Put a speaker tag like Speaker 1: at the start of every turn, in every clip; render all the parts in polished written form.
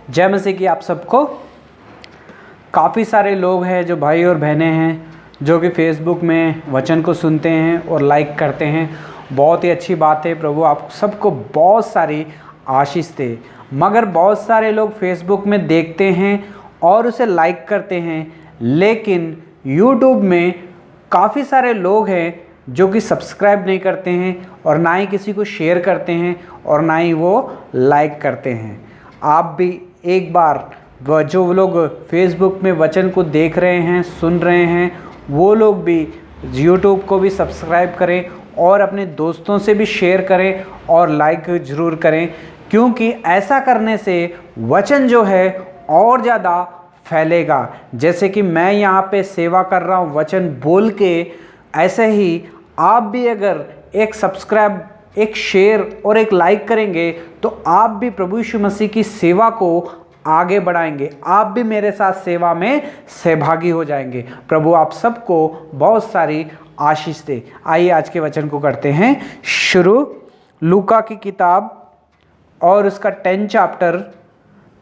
Speaker 1: जय मसीह की आप सबको। काफ़ी सारे लोग हैं जो भाई और बहनें हैं जो कि फेसबुक में वचन को सुनते हैं और लाइक करते हैं। बहुत ही अच्छी बात है। प्रभु आप सबको बहुत सारी आशीष दे। मगर बहुत सारे लोग फेसबुक में देखते हैं और उसे लाइक करते हैं, लेकिन यूट्यूब में काफ़ी सारे लोग हैं जो कि सब्सक्राइब नहीं करते हैं और ना ही किसी को शेयर करते हैं और ना ही वो लाइक करते हैं। आप भी एक बार जो लोग फेसबुक में वचन को देख रहे हैं, सुन रहे हैं, वो लोग भी यूट्यूब को भी सब्सक्राइब करें और अपने दोस्तों से भी शेयर करें और लाइक ज़रूर करें, क्योंकि ऐसा करने से वचन जो है और ज़्यादा फैलेगा। जैसे कि मैं यहाँ पे सेवा कर रहा हूँ वचन बोल के, ऐसे ही आप भी अगर एक सब्सक्राइब, एक शेयर और एक लाइक करेंगे तो आप भी प्रभु यीशु मसीह की सेवा को आगे बढ़ाएंगे। आप भी मेरे साथ सेवा में सहभागी हो जाएंगे। प्रभु आप सबको बहुत सारी आशीष दे। आइए आज के वचन को करते हैं शुरू। लूका की किताब और उसका 10 चैप्टर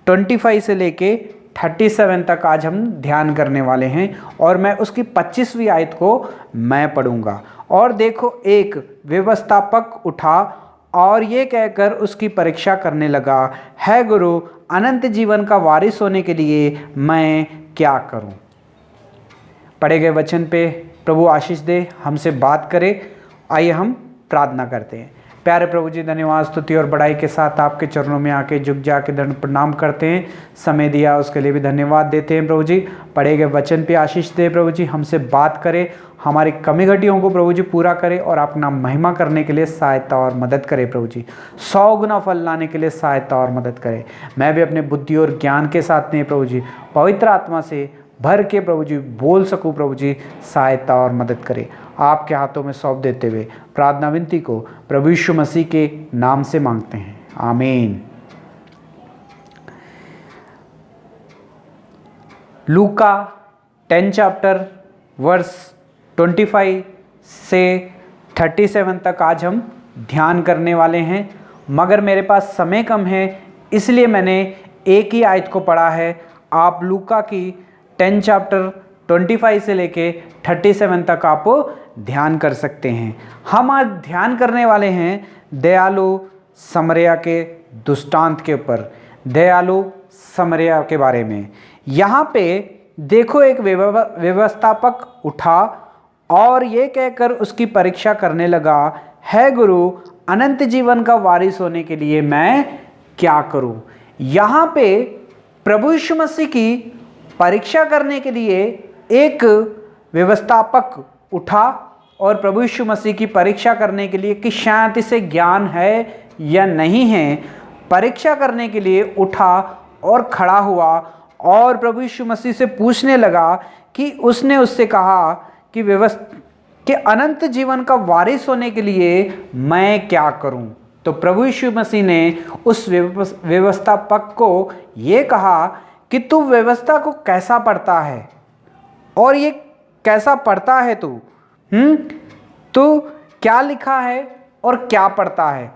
Speaker 1: 25 से लेके 37 तक आज हम ध्यान करने वाले हैं और मैं उसकी 25वीं आयत को मैं पढ़ूंगा। और देखो, एक व्यवस्थापक उठा और ये कहकर उसकी परीक्षा करने लगा, है गुरु, अनंत जीवन का वारिस होने के लिए मैं क्या करूं? पढ़े गए वचन पे प्रभु आशीष दे, हमसे बात करे। आइए हम प्रार्थना करते हैं। प्यारे प्रभु जी, धन्यवाद, स्तुति और बड़ाई के साथ आपके चरणों में आके झुक जाके दंड प्रणाम करते हैं। समय दिया उसके लिए भी धन्यवाद देते हैं। प्रभु जी, पढ़े गए वचन पे आशीष दे। प्रभु जी, हमसे बात करें, हमारी कमी घटियों को प्रभु जी पूरा करे और अपना महिमा करने के लिए सहायता और मदद करे। प्रभु जी, 100 गुना फल लाने के लिए सहायता और मदद करे। मैं भी अपने बुद्धि और ज्ञान के साथ नहीं प्रभु जी, पवित्र आत्मा से भर के प्रभु जी बोल सकूं। प्रभु जी, सहायता और मदद करे। आपके हाथों में सौंप देते हुए प्रार्थना विनती को प्रभु यीशु मसीह के नाम से मांगते हैं, आमीन। लूका 10 चैप्टर वर्स 25 से 37 तक आज हम ध्यान करने वाले हैं। मगर मेरे पास समय कम है, इसलिए मैंने एक ही आयत को पढ़ा है। आप लूका की 10 चैप्टर 25 से लेके 37 तक आप ध्यान कर सकते हैं। हम आज ध्यान करने वाले हैं दयालु समरिया के दुष्टांत के ऊपर, दयालु समरिया के बारे में। यहाँ पे देखो, एक व्यवस्थापक उठा और ये कहकर उसकी परीक्षा करने लगा, है गुरु, अनंत जीवन का वारिस होने के लिए मैं क्या करूं? यहाँ पे प्रभु यीशु मसीह की परीक्षा करने के लिए एक व्यवस्थापक उठा और प्रभु यीशु मसीह की परीक्षा करने के लिए कि शायद इसे ज्ञान है या नहीं है, परीक्षा करने के लिए उठा और खड़ा हुआ और प्रभु यीशु मसीह से पूछने लगा कि उसने उससे कहा कि अनंत जीवन का वारिस होने के लिए मैं क्या करूं? तो प्रभु यीशु मसीह ने उस व्यवस्थापक को ये कहा कि तू व्यवस्था को कैसा पढ़ता है और ये कैसा पढ़ता है तू? तू क्या लिखा है और क्या पढ़ता है?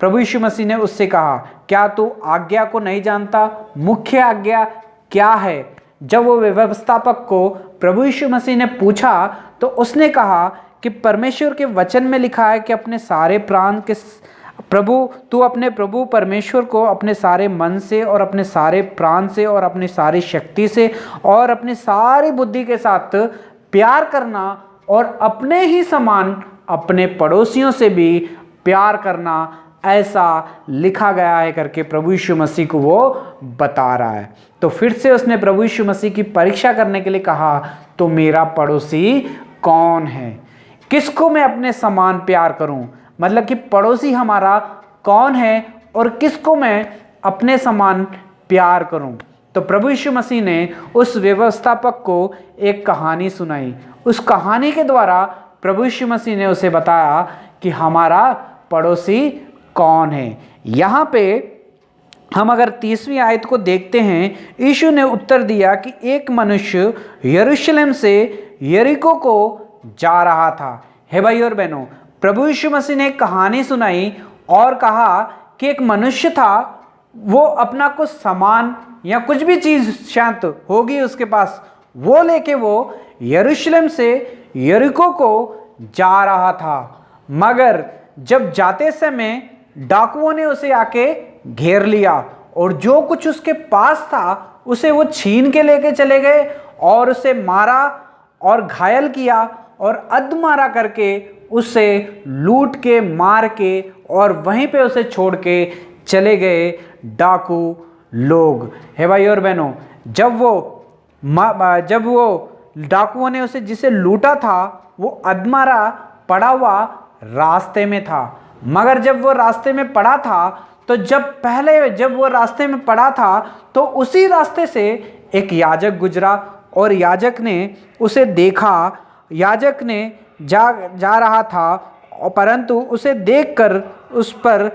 Speaker 1: प्रभु यीशु मसीह ने उससे कहा, क्या तू आज्ञा को नहीं जानता? मुख्य आज्ञा क्या है? जब वो व्यवस्थापक को प्रभु यीशु मसीह ने पूछा तो उसने कहा कि परमेश्वर के वचन में लिखा है कि अपने सारे प्राण के तू अपने प्रभु परमेश्वर को अपने सारे मन से और अपने सारे प्राण से और अपनी सारी शक्ति से और अपनी सारी बुद्धि के साथ प्यार करना और अपने ही समान अपने पड़ोसियों से भी प्यार करना, ऐसा लिखा गया है करके प्रभु यीशु मसीह को वो बता रहा है। तो फिर से उसने प्रभु यीशु मसीह की परीक्षा करने के लिए कहा, तो मेरा पड़ोसी कौन है? किसको मैं अपने समान प्यार करूं? मतलब कि पड़ोसी हमारा कौन है और किसको मैं अपने समान प्यार करूं? तो प्रभु यीशु मसीह ने उस व्यवस्थापक को एक कहानी सुनाई। उस कहानी के द्वारा प्रभु यीशु मसीह ने उसे बताया कि हमारा पड़ोसी कौन है। यहाँ पे हम अगर 30वीं आयत को देखते हैं, यीशु ने उत्तर दिया कि एक मनुष्य यरूशलेम से यरीको को जा रहा था। हे भाई और बहनों, प्रभु यीशु मसीह ने एक कहानी सुनाई और कहा कि एक मनुष्य था वो अपना कुछ सामान या कुछ भी चीज़ शायद होगी उसके पास, वो लेके वो यरूशलेम से यरीको को जा रहा था। मगर जब जाते समय डाकुओं ने उसे आके घेर लिया और जो कुछ उसके पास था उसे वो छीन के लेके चले गए और उसे मारा और घायल किया और अधमरा करके उसे लूट के मार के और वहीं पे उसे छोड़ के चले गए डाकू लोग। हे भाई और बहनों, जब वो डाकुओं ने उसे जिसे लूटा था वो अधमरा पड़ा हुआ रास्ते में था। मगर जब वो रास्ते में पड़ा था तो जब वो रास्ते में पड़ा था तो उसी रास्ते से एक याजक गुजरा और याजक ने उसे देखा। याजक ने जा रहा था परंतु उसे देखकर उस पर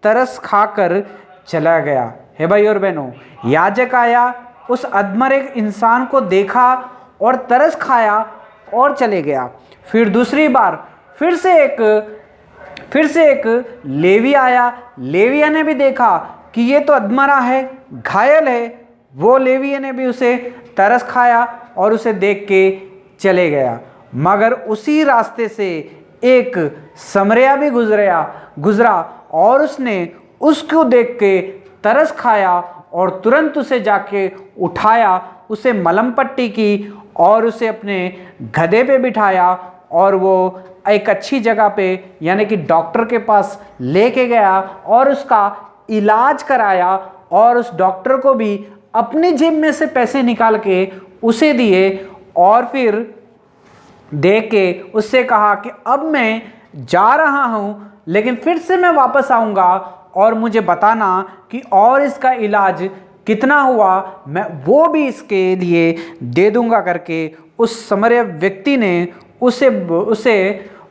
Speaker 1: तरस खाकर चला गया। हे भाई और बहनों, याजक आया, उस अधमरे इंसान को देखा और तरस खाया और चले गया। फिर दूसरी बार फिर से एक लेवी आया। लेविया ने भी देखा कि ये तो अधमरा है, घायल है। वो लेविया ने भी उसे तरस खाया और उसे देख के चले गया। मगर उसी रास्ते से एक समरिया भी गुजरा और उसने उसको देख के तरस खाया और तुरंत उसे जाके उठाया, उसे मलम पट्टी की और उसे अपने गधे पे बिठाया और वो एक अच्छी जगह पे यानी कि डॉक्टर के पास लेके गया और उसका इलाज कराया और उस डॉक्टर को भी अपनी जेब में से पैसे निकाल के उसे दिए और फिर दे के उससे कहा कि अब मैं जा रहा हूँ लेकिन फिर से मैं वापस आऊँगा और मुझे बताना कि और इसका इलाज कितना हुआ, मैं वो भी इसके लिए दे दूंगा करके उस समर्य व्यक्ति ने उसे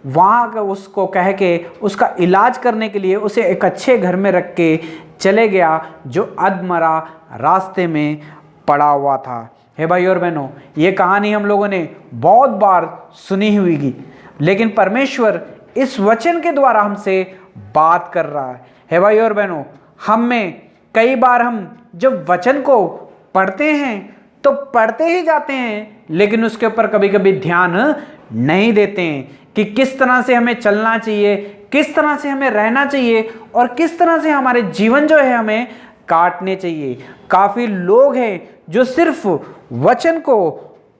Speaker 1: वहाँ उसको कह के उसका इलाज करने के लिए उसे एक अच्छे घर में रख के चले गया जो अधमरा रास्ते में पड़ा हुआ था। हे भाई और बहनों, ये कहानी हम लोगों ने बहुत बार सुनी हुई, लेकिन परमेश्वर इस वचन के द्वारा हमसे बात कर रहा है। हे भाई और बहनों, हम में कई बार हम जब वचन को पढ़ते हैं तो पढ़ते ही जाते हैं लेकिन उसके ऊपर कभी कभी ध्यान नहीं देते हैं कि किस तरह से हमें चलना चाहिए, किस तरह से हमें रहना चाहिए और किस तरह से हमारे जीवन जो है हमें काटने चाहिए। काफ़ी लोग हैं जो सिर्फ वचन को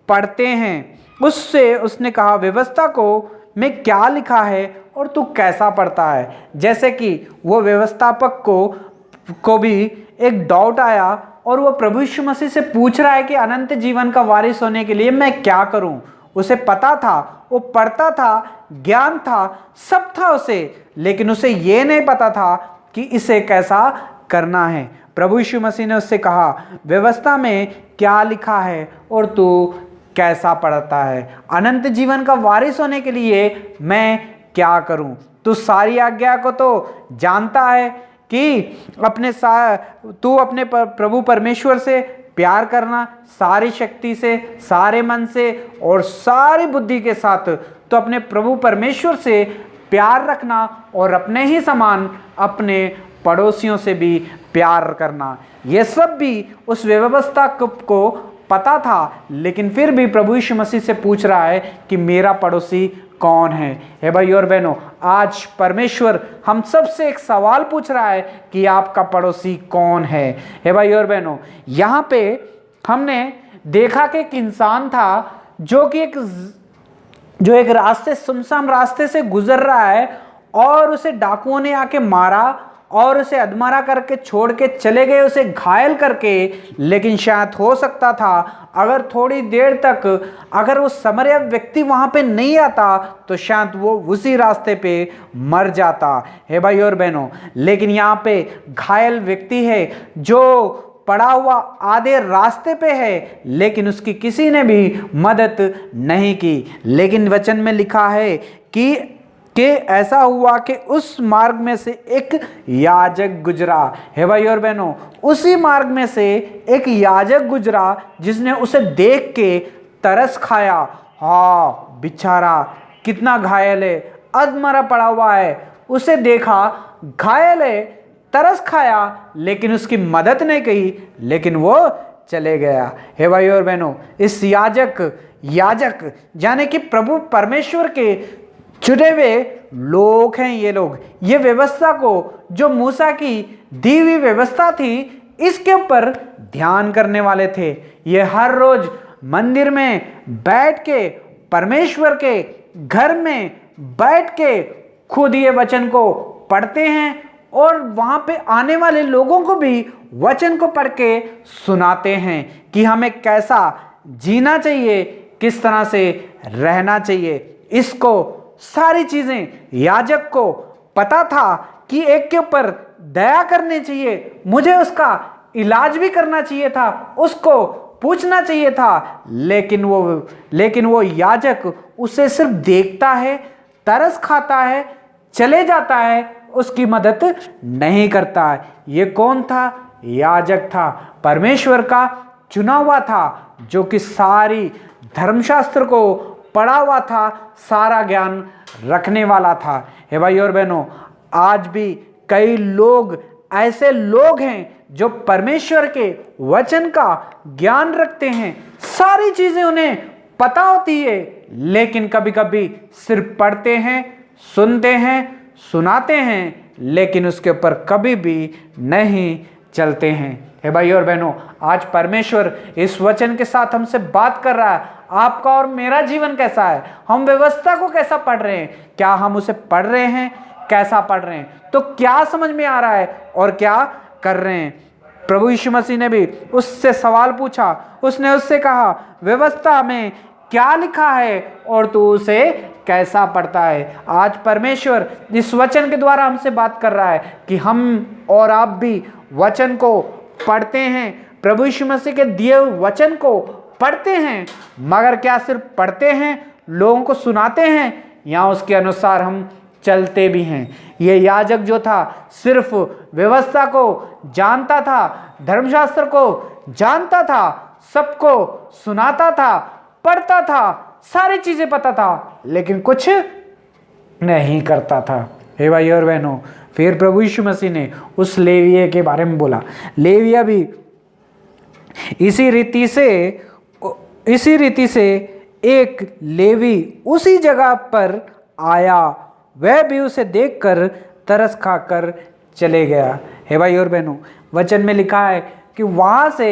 Speaker 1: पढ़ते हैं, उसने कहा व्यवस्था को में क्या लिखा है और तू कैसा पढ़ता है। जैसे कि वो व्यवस्थापक को भी एक डाउट आया और वो प्रभु यीशु मसीह से पूछ रहा है कि अनंत जीवन का वारिस होने के लिए मैं क्या करूं। उसे पता था, वो पढ़ता था, ज्ञान था, सब था उसे, लेकिन उसे ये नहीं पता था कि इसे कैसा करना है। प्रभु यीशु मसीह ने उससे कहा व्यवस्था में क्या लिखा है और तू कैसा पढ़ता है, अनंत जीवन का वारिस होने के लिए मैं क्या करूं। तू सारी आज्ञा को तो जानता है कि तू अपने प्रभु परमेश्वर से प्यार करना सारी शक्ति से, सारे मन से और सारी बुद्धि के साथ, तो अपने प्रभु परमेश्वर से प्यार रखना और अपने ही समान अपने पड़ोसियों से भी प्यार करना। ये सब भी उस व्यवस्था को पता था, लेकिन फिर भी प्रभु यीशु मसीह से पूछ रहा है कि मेरा पड़ोसी कौन है। हे भाई और बहनों, आज परमेश्वर हम सबसे एक सवाल पूछ रहा है कि आपका पड़ोसी कौन है। हे भाई और बहनों, यहाँ पे हमने देखा कि एक इंसान था जो एक रास्ते, सुनसान रास्ते से गुजर रहा है और उसे डाकुओं ने आके मारा और उसे अधमरा करके छोड़ के चले गए, उसे घायल करके। लेकिन शायद हो सकता था अगर थोड़ी देर तक अगर वो समर्या व्यक्ति वहाँ पे नहीं आता तो शायद वो उसी रास्ते पे मर जाता। हे भाई और बहनों, लेकिन यहाँ पे घायल व्यक्ति है जो पड़ा हुआ आधे रास्ते पे है, लेकिन उसकी किसी ने भी मदद नहीं की। लेकिन वचन में लिखा है कि ऐसा हुआ कि उस मार्ग में से एक याजक गुजरा। हे भाई और बहनों, उसी मार्ग में से एक याजक गुजरा जिसने उसे देख के तरस खाया। हाँ, बेचारा कितना घायल है, अधमरा पड़ा हुआ है, उसे देखा घायल है, तरस खाया लेकिन उसकी मदद नहीं की, लेकिन वो चले गया। हे भाई और बहनों, इस याजक यानी कि प्रभु परमेश्वर के चुने हुए लोग हैं। ये व्यवस्था को, जो मूसा की दी हुई व्यवस्था थी, इसके ऊपर ध्यान करने वाले थे। ये हर रोज मंदिर में बैठ के, परमेश्वर के घर में बैठ के खुद ये वचन को पढ़ते हैं और वहां पे आने वाले लोगों को भी वचन को पढ़ के सुनाते हैं कि हमें कैसा जीना चाहिए, किस तरह से रहना चाहिए। इसको सारी चीजें याजक को पता था कि एक के ऊपर दया करनी चाहिए, मुझे उसका इलाज भी करना चाहिए था, उसको पूछना चाहिए था, लेकिन वो याजक उसे सिर्फ देखता है, तरस खाता है, चले जाता है, उसकी मदद नहीं करता है। ये कौन था? याजक था, परमेश्वर का चुना हुआ था, जो कि सारी धर्मशास्त्र को पढ़ा हुआ था, सारा ज्ञान रखने वाला था। हे भाई और बहनों, आज भी कई लोग ऐसे लोग हैं जो परमेश्वर के वचन का ज्ञान रखते हैं, सारी चीजें उन्हें पता होती है, लेकिन कभी कभी सिर्फ पढ़ते हैं, सुनते हैं, सुनाते हैं, लेकिन उसके ऊपर कभी भी नहीं चलते हैं। हे भाई और बहनों, आज परमेश्वर इस वचन के साथ हमसे बात कर रहा है। आपका और मेरा जीवन कैसा है? हम व्यवस्था को कैसा पढ़ रहे हैं? क्या हम उसे पढ़ रहे हैं? कैसा पढ़ रहे हैं? तो क्या समझ में आ रहा है और क्या कर रहे हैं? प्रभु यीशु मसीह ने भी उससे सवाल पूछा। उसने उससे कहा, व्यवस्था में क्या लिखा है और तू उसे कैसा पढ़ता है? आज परमेश्वर इस वचन के द्वारा हमसे बात कर रहा है कि हम और आप भी वचन को पढ़ते हैं, प्रभु यीशु मसीह के दिए हुए वचन को पढ़ते हैं, मगर क्या सिर्फ पढ़ते हैं, लोगों को सुनाते हैं, या उसके अनुसार हम चलते भी हैं? ये याजक जो था, सिर्फ व्यवस्था को जानता था, धर्मशास्त्र को जानता था, सबको सुनाता था, पढ़ता था, सारी चीजें पता था, लेकिन कुछ नहीं करता था। हे भाई और बहनों, फिर प्रभु यीशु मसीह ने उस लेविये के बारे में बोला। लेविया भी इसी रीति से एक लेवी उसी जगह पर आया, वह भी उसे देखकर तरस खाकर चले गया। हे भाई और बहनों, वचन में लिखा है कि वहां से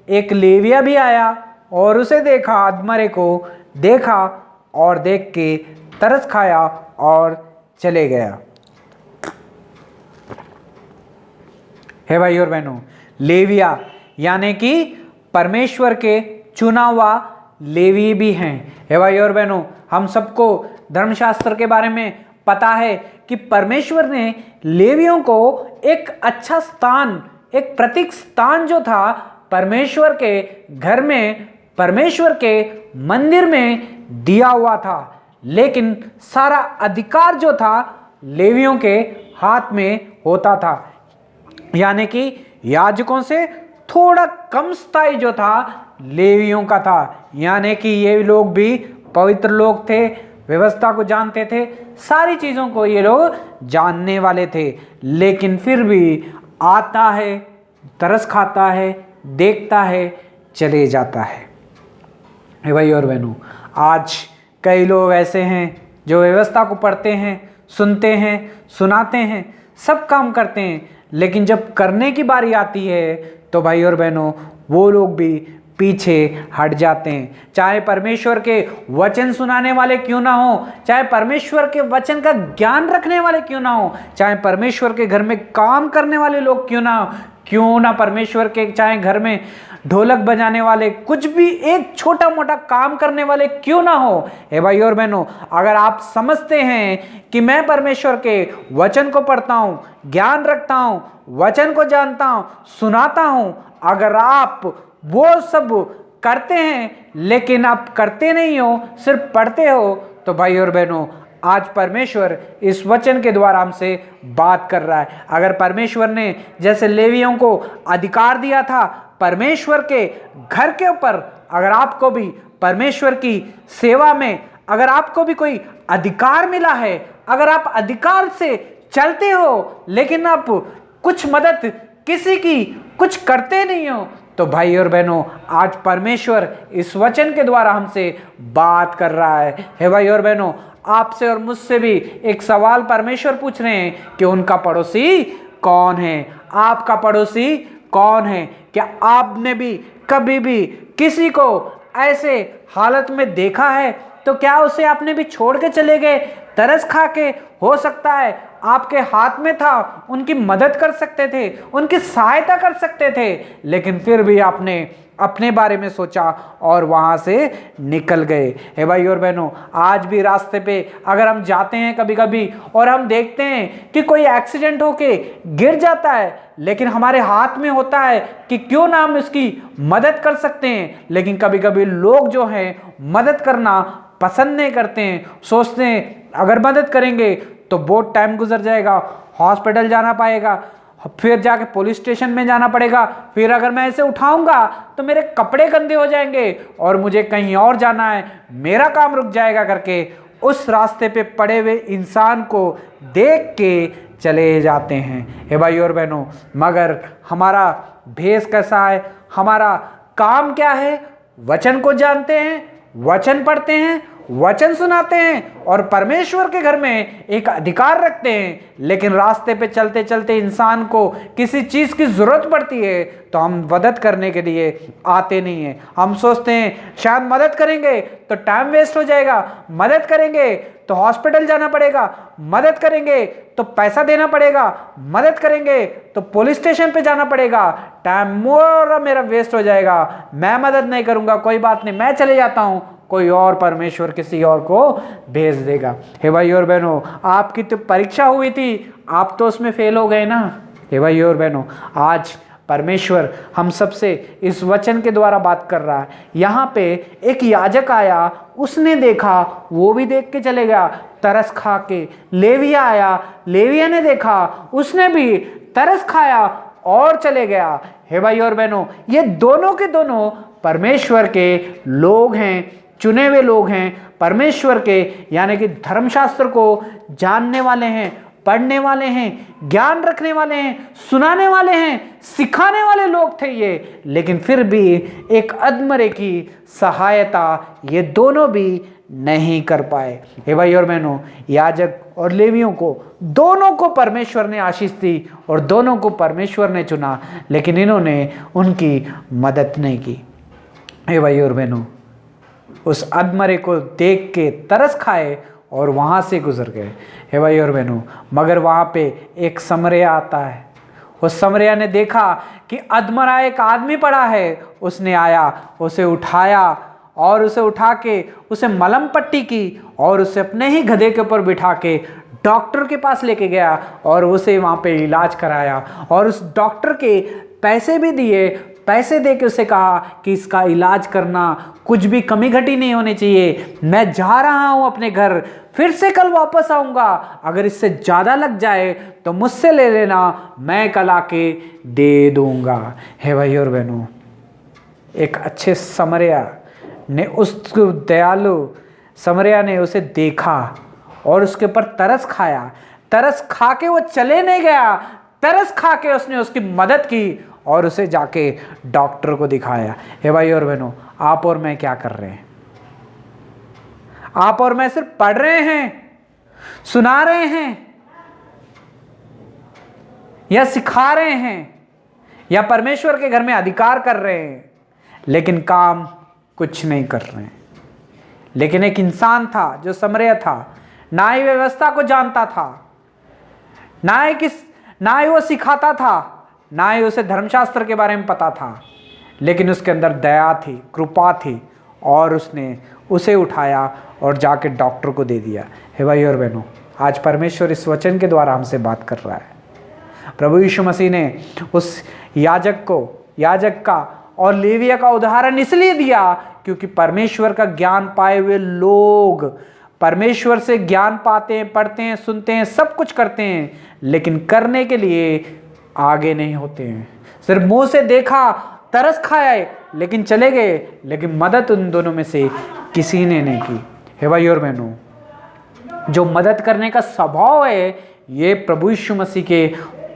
Speaker 1: एक लेविया भी आया और उसे देखा, अधमरे को देखा और देख के तरस खाया और चले गया। हे भाई और बहनों, लेविया यानी कि परमेश्वर के चुना हुआ लेवी भी हैं। हे भाई और बहनों, हम सबको धर्मशास्त्र के बारे में पता है कि परमेश्वर ने लेवियों को एक अच्छा स्थान, एक प्रतीक स्थान जो था परमेश्वर के घर में, परमेश्वर के मंदिर में दिया हुआ था, लेकिन सारा अधिकार जो था लेवियों के हाथ में होता था। यानी कि याजकों से थोड़ा कम स्थायी जो था लेवियों का था। यानी कि ये लोग भी पवित्र लोग थे, व्यवस्था को जानते थे, सारी चीज़ों को ये लोग जानने वाले थे, लेकिन फिर भी आता है, तरस खाता है, देखता है, चले जाता है। भाई और बहनों, आज कई लोग ऐसे हैं जो व्यवस्था को पढ़ते हैं, सुनते हैं, सुनाते हैं, सब काम करते हैं, लेकिन जब करने की बारी आती है तो भाई और बहनों वो लोग भी पीछे हट जाते हैं। चाहे परमेश्वर के वचन सुनाने वाले क्यों ना हो, चाहे परमेश्वर के वचन का ज्ञान रखने वाले क्यों ना हो, चाहे परमेश्वर के घर में काम करने वाले लोग क्यों ना परमेश्वर के, चाहे घर में ढोलक बजाने वाले, कुछ भी एक छोटा मोटा काम करने वाले क्यों ना हो। हे भाई और बहनों, अगर आप समझते हैं कि मैं परमेश्वर के वचन को पढ़ता हूँ, ज्ञान रखता हूँ, वचन को जानता हूँ, सुनाता हूँ, अगर आप वो सब करते हैं लेकिन आप करते नहीं हो, सिर्फ पढ़ते हो, तो भाई और बहनों आज परमेश्वर इस वचन के द्वारा हमसे बात कर रहा है। अगर परमेश्वर ने जैसे लेवियों को अधिकार दिया था परमेश्वर के घर के ऊपर, अगर आपको भी परमेश्वर की सेवा में, अगर आपको भी कोई अधिकार मिला है, अगर आप अधिकार से चलते हो, लेकिन आप कुछ मदद किसी की कुछ करते नहीं हो, तो भाई और बहनों आज परमेश्वर इस वचन के द्वारा हमसे बात कर रहा है। हे भाई और बहनों, आपसे और मुझसे भी एक सवाल परमेश्वर पूछ रहे हैं कि उनका पड़ोसी कौन है, आपका पड़ोसी कौन है। क्या आपने भी कभी भी किसी को ऐसे हालत में देखा है? तो क्या उसे आपने भी छोड़ के चले गए? तरस खा के, हो सकता है आपके हाथ में था, उनकी मदद कर सकते थे, उनकी सहायता कर सकते थे, लेकिन फिर भी आपने अपने बारे में सोचा और वहां से निकल गए। हे भाई और बहनों, आज भी रास्ते पे अगर हम जाते हैं कभी कभी और हम देखते हैं कि कोई एक्सीडेंट होके गिर जाता है, लेकिन हमारे हाथ में होता है कि क्यों ना हम उसकी मदद कर सकते हैं, लेकिन कभी कभी लोग जो हैं मदद करना पसंद नहीं करते हैं। सोचते हैं अगर मदद करेंगे तो बहुत टाइम गुजर जाएगा, हॉस्पिटल जाना पाएगा, फिर जाके पुलिस स्टेशन में जाना पड़ेगा, फिर अगर मैं इसे उठाऊंगा तो मेरे कपड़े गंदे हो जाएंगे और मुझे कहीं और जाना है, मेरा काम रुक जाएगा करके उस रास्ते पे पड़े हुए इंसान को देख के चले जाते हैं। हे भाई और बहनों, मगर हमारा भेष कैसा है, हमारा काम क्या है? वचन को जानते हैं, वचन पढ़ते हैं, वचन सुनाते हैं और परमेश्वर के घर में एक अधिकार रखते हैं, लेकिन रास्ते पे चलते चलते इंसान को किसी चीज़ की ज़रूरत पड़ती है तो हम मदद करने के लिए आते नहीं हैं। हम सोचते हैं शायद मदद करेंगे तो टाइम वेस्ट हो जाएगा, मदद करेंगे तो हॉस्पिटल जाना पड़ेगा, मदद करेंगे तो पैसा देना पड़ेगा, मदद करेंगे तो पुलिस स्टेशन पे जाना पड़ेगा, टाइम मोर मेरा वेस्ट हो जाएगा, मैं मदद नहीं करूँगा, कोई बात नहीं, मैं चले जाता हूँ, कोई और परमेश्वर किसी और को भेज देगा। हे भाई और बहनों, आपकी तो परीक्षा हुई थी, आप तो उसमें फेल हो गए ना। हे भाई और बहनों, आज परमेश्वर हम सबसे इस वचन के द्वारा बात कर रहा है। यहाँ पे एक याजक आया, उसने देखा, वो भी देख के चले गया तरस खा के। लेविया आया, लेविया ने देखा, उसने भी तरस खाया और चले गया। हे भाई और बहनों, ये दोनों के दोनों परमेश्वर के लोग हैं, चुने हुए लोग हैं, परमेश्वर के यानी कि धर्मशास्त्र को जानने वाले हैं, पढ़ने वाले हैं, ज्ञान रखने वाले हैं, सुनाने वाले हैं, सिखाने वाले लोग थे ये, लेकिन फिर भी एक अधमरे की सहायता ये दोनों भी नहीं कर पाए। हे भाई और बहनों, याजक और लेवियों को दोनों को परमेश्वर ने आशीष दी और दोनों को परमेश्वर ने चुना, लेकिन इन्होंने उनकी मदद नहीं की। हे भाई और बहनों, उस अधमरे को देख के तरस खाए और वहाँ से गुजर गए। हे भाई और बहनों, मगर वहाँ पे एक समरिया आता है। उस समरिया ने देखा कि अधमरा एक आदमी पड़ा है, उसने आया, उसे उठाया और उसे उठा के उसे मलहम पट्टी की और उसे अपने ही गधे के ऊपर बिठा के डॉक्टर के पास लेके गया और उसे वहाँ पे इलाज कराया और उस डॉक्टर के पैसे भी दिए। पैसे दे के उसे कहा कि इसका इलाज करना, कुछ भी कमी घटी नहीं होनी चाहिए, मैं जा रहा हूँ अपने घर, फिर से कल वापस आऊँगा, अगर इससे ज़्यादा लग जाए तो मुझसे ले लेना, मैं कल आके दे दूँगा। हे भाई और बहनों, एक अच्छे समरिया ने उस दयालु समरिया ने उसे देखा और उसके ऊपर तरस खाया। तरस खा के वो चले नहीं गया, तरस खा के उसने उसकी मदद की और उसे जाके डॉक्टर को दिखाया। हे भाई और बहनों, आप और मैं क्या कर रहे हैं? आप और मैं सिर्फ पढ़ रहे हैं, सुना रहे हैं या सिखा रहे हैं या परमेश्वर के घर में अधिकार कर रहे हैं, लेकिन काम कुछ नहीं कर रहे हैं। लेकिन एक इंसान था जो समरिया था, ना ही व्यवस्था को जानता था, ना ही वो सिखाता था, ना ही उसे धर्मशास्त्र के बारे में पता था, लेकिन उसके अंदर दया थी, कृपा थी और उसने उसे उठाया और जाके डॉक्टर को दे दिया। हे भाई और बहनों, आज परमेश्वर इस वचन के द्वारा हमसे बात कर रहा है। प्रभु यीशु मसीह ने उस याजक का और लेविया का उदाहरण इसलिए दिया क्योंकि परमेश्वर का ज्ञान पाए हुए लोग परमेश्वर से ज्ञान पाते हैं, पढ़ते हैं, सुनते हैं, सब कुछ करते हैं, लेकिन करने के लिए आगे नहीं होते हैं। सिर्फ मुंह से देखा, तरस खाया, लेकिन चले गए, लेकिन मदद उन दोनों में से किसी ने नहीं की। हे भाई और बहनों, जो मदद करने का स्वभाव है, ये प्रभु यीशु मसीह के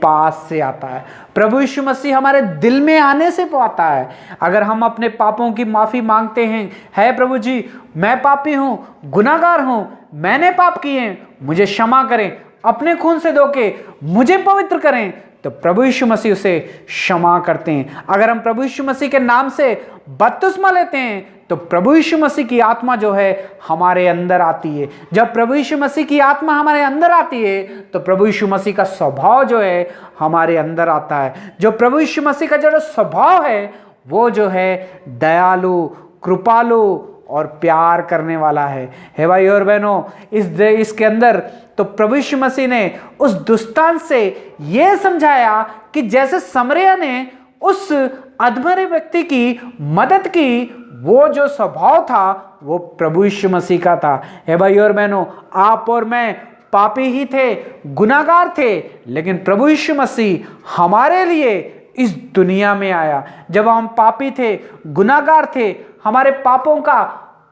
Speaker 1: पास से आता है, प्रभु यीशु मसीह हमारे दिल में आने से आता है। अगर हम अपने पापों की माफ़ी मांगते हैं, है प्रभु जी मैं पापी हूँ, गुनाहगार हूँ, मैंने पाप किए हैं, मुझे क्षमा करें, अपने खून से धो के मुझे पवित्र करें, तो प्रभु यीशु मसीह उसे क्षमा करते हैं। अगर हम प्रभु यीशु मसीह के नाम से बपतिस्मा लेते हैं तो प्रभु यीशु मसीह की आत्मा जो है हमारे अंदर आती है। जब प्रभु यीशु मसीह की आत्मा हमारे अंदर आती है तो प्रभु यीशु मसीह का स्वभाव जो है हमारे अंदर आता है। जो प्रभु यीशु मसीह का जो स्वभाव है वो जो है दयालु, कृपालु और प्यार करने वाला है। हे भाई और बहनों, इसके अंदर तो प्रभु यीशु मसीह ने उस दुष्टांत से यह समझाया कि जैसे समरिया ने उस अधमरे व्यक्ति की मदद की, वो जो स्वभाव था वो प्रभु यीशु मसीह का था। हे भाई और बहनों, आप और मैं पापी ही थे, गुनाहगार थे, लेकिन प्रभु यीशु मसीह हमारे लिए इस दुनिया में आया। जब हम पापी थे, गुनाहगार थे, हमारे पापों का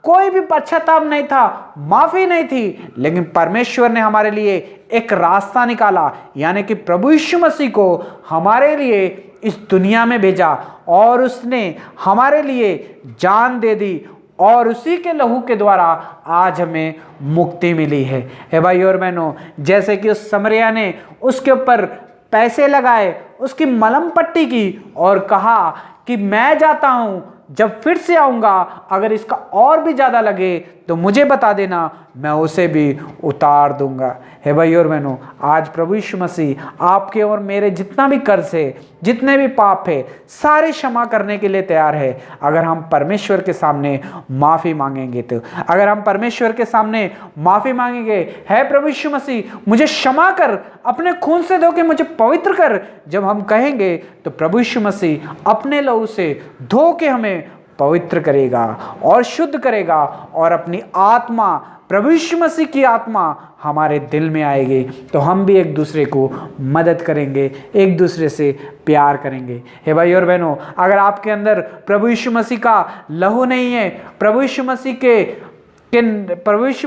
Speaker 1: कोई भी पश्चाताप नहीं था, माफी नहीं थी, लेकिन परमेश्वर ने हमारे लिए एक रास्ता निकाला, यानी कि प्रभु यीशु मसीह को हमारे लिए इस दुनिया में भेजा और उसने हमारे लिए जान दे दी और उसी के लहू के द्वारा आज हमें मुक्ति मिली है। हे भाई और बहनों, जैसे कि उस समरिया ने उसके ऊपर पैसे लगाए, उसकी मलहम पट्टी की और कहा कि मैं जाता हूं, जब फिर से आऊंगा अगर इसका और भी ज्यादा लगे तो मुझे बता देना, मैं उसे भी उतार दूंगा। हे भाई और बहनों, आज प्रभु यीशु मसीह आपके और मेरे जितना भी कर्ज है, जितने भी पाप है, सारे क्षमा करने के लिए तैयार है, अगर हम परमेश्वर के सामने माफ़ी मांगेंगे तो। अगर हम परमेश्वर के सामने माफ़ी मांगेंगे, है प्रभु यीशु मसीह मुझे क्षमा कर, अपने खून से धो के मुझे पवित्र कर, जब हम कहेंगे तो प्रभु यीशु मसीह अपने लहू से धो के हमें पवित्र करेगा और शुद्ध करेगा और अपनी आत्मा, प्रभु यीशु मसीह की आत्मा हमारे दिल में आएगी, तो हम भी एक दूसरे को मदद करेंगे, एक दूसरे से प्यार करेंगे। हे भाई और बहनों, अगर आपके अंदर प्रभु यीशु मसीह का लहू नहीं है, प्रभु यीशु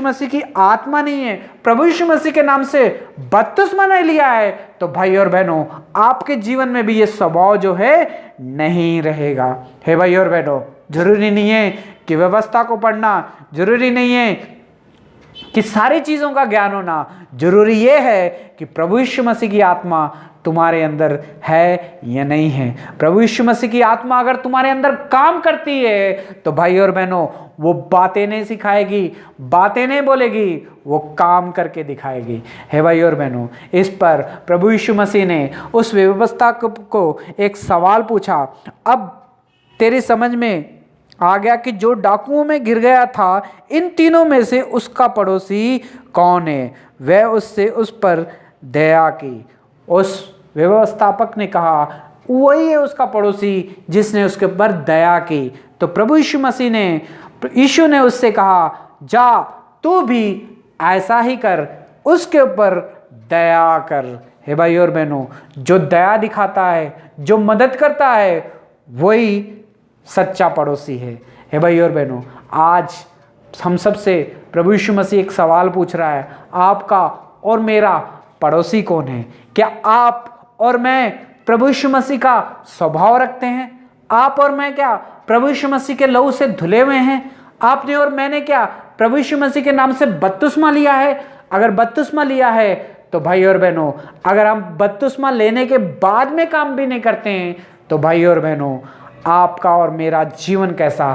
Speaker 1: मसीह की आत्मा नहीं है, प्रभु यीशु मसीह के नाम से बपतिस्मा नहीं लिया है, तो भाई और बहनों आपके जीवन में भी ये स्वभाव जो है नहीं रहेगा। हे भाई और बहनों, जरूरी नहीं है कि व्यवस्था को पढ़ना, जरूरी नहीं है कि सारी चीज़ों का ज्ञान होना, जरूरी ये है कि प्रभु यीशु मसीह की आत्मा तुम्हारे अंदर है या नहीं है। प्रभु यीशु मसीह की आत्मा अगर तुम्हारे अंदर काम करती है तो भाई और बहनों वो बातें नहीं सिखाएगी, बातें नहीं बोलेगी, वो काम करके दिखाएगी। हे भाई और बहनों, इस पर प्रभु यीशु मसीह ने उस व्यवस्था को एक सवाल पूछा। अब तेरी समझ में आ गया कि जो डाकुओं में गिर गया था, इन तीनों में से उसका पड़ोसी कौन है? वह उससे उस पर दया की। उस व्यवस्थापक ने कहा वही है उसका पड़ोसी जिसने उसके ऊपर दया की। तो प्रभु यीशु ने उससे कहा, जा तू भी ऐसा ही कर, उसके ऊपर दया कर। हे भाई और बहनों, जो दया दिखाता है, जो मदद करता है, वही सच्चा पड़ोसी है। हे भाई और बहनों, आज हम सबसे प्रभु यीशु मसीह एक सवाल पूछ रहा है, आपका और मेरा पड़ोसी कौन है? क्या आप और मैं प्रभु यीशु मसीह का स्वभाव रखते हैं? आप और मैं क्या प्रभु यीशु मसीह के लहू से धुले हुए हैं? आपने और मैंने क्या प्रभु यीशु मसीह के नाम से बपतिस्मा लिया है? अगर बपतिस्मा लिया है तो भाई और बहनों, अगर हम बपतिस्मा लेने के बाद में काम भी नहीं करते हैं तो भाई और बहनों, आपका और मेरा जीवन कैसा,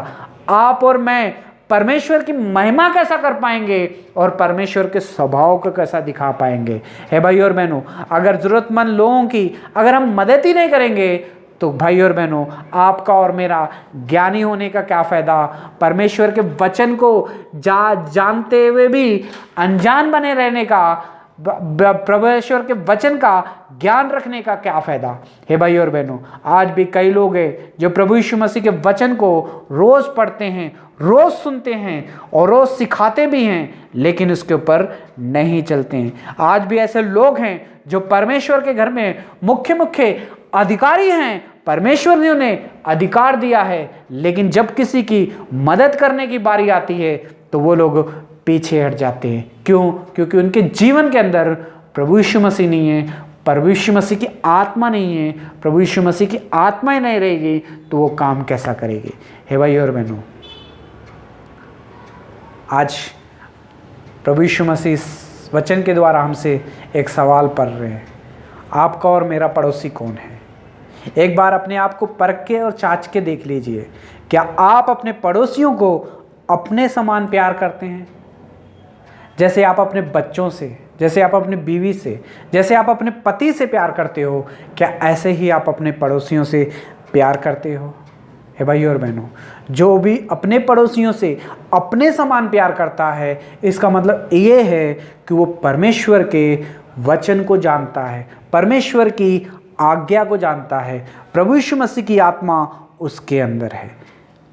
Speaker 1: आप और मैं परमेश्वर की महिमा कैसा कर पाएंगे और परमेश्वर के स्वभाव को कैसा दिखा पाएंगे? है भाई और बहनों, अगर जरूरतमंद लोगों की अगर हम मदद ही नहीं करेंगे तो भाई और बहनों, आपका और मेरा ज्ञानी होने का क्या फ़ायदा? परमेश्वर के वचन को जानते हुए भी अनजान बने रहने का, परमेश्वर के वचन का ज्ञान रखने का क्या फ़ायदा? हे भाई और बहनों, आज भी कई लोग हैं जो प्रभु यीशु मसीह के वचन को रोज़ पढ़ते हैं, रोज़ सुनते हैं और रोज़ सिखाते भी हैं, लेकिन उसके ऊपर नहीं चलते हैं। आज भी ऐसे लोग हैं जो परमेश्वर के घर में मुख्य अधिकारी हैं, परमेश्वर ने उन्हें अधिकार दिया है, लेकिन जब किसी की मदद करने की बारी आती है तो वो लोग पीछे हट जाते हैं। क्यों? क्योंकि उनके जीवन के अंदर प्रभु यीशु मसीह नहीं है, प्रभु यीशु मसीह की आत्मा नहीं है, प्रभु यीशु मसीह की आत्मा ही नहीं रहेगी तो वो काम कैसा करेगी। हे भाई और बहनों, आज प्रभु यीशु मसीह इस वचन के द्वारा हमसे एक सवाल पढ़ रहे हैं, आपका और मेरा पड़ोसी कौन है। एक बार अपने आप को परख के और चाच के देख लीजिए, क्या आप अपने पड़ोसियों को अपने समान प्यार करते हैं? जैसे आप अपने बच्चों से, जैसे आप अपनी बीवी से, जैसे आप अपने पति से प्यार करते हो, क्या ऐसे ही आप अपने पड़ोसियों से प्यार करते हो? हे भाई और बहनों, जो भी अपने पड़ोसियों से अपने समान प्यार करता है, इसका मतलब ये है कि वो परमेश्वर के वचन को जानता है, परमेश्वर की आज्ञा को जानता है, प्रभु यीशु मसीह की आत्मा उसके अंदर है।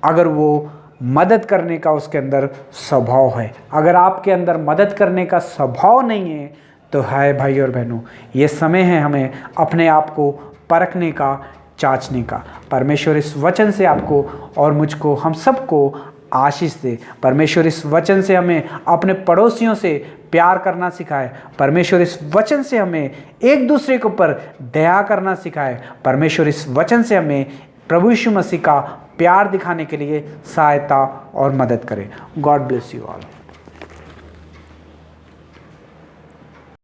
Speaker 1: अगर वो मदद करने का उसके अंदर स्वभाव है, अगर आपके अंदर मदद करने का स्वभाव नहीं है, तो है भाई और बहनों, ये समय है हमें अपने आप को परखने का, जांचने का। परमेश्वर इस वचन से आपको और मुझको, हम सबको आशीष दे। परमेश्वर इस वचन से हमें अपने पड़ोसियों से प्यार करना सिखाए। परमेश्वर इस वचन से हमें एक दूसरे के ऊपर दया करना सिखाए। परमेश्वर इस वचन से हमें प्रभु यीशु मसीह का प्यार दिखाने के लिए सहायता और मदद करे। God bless you all.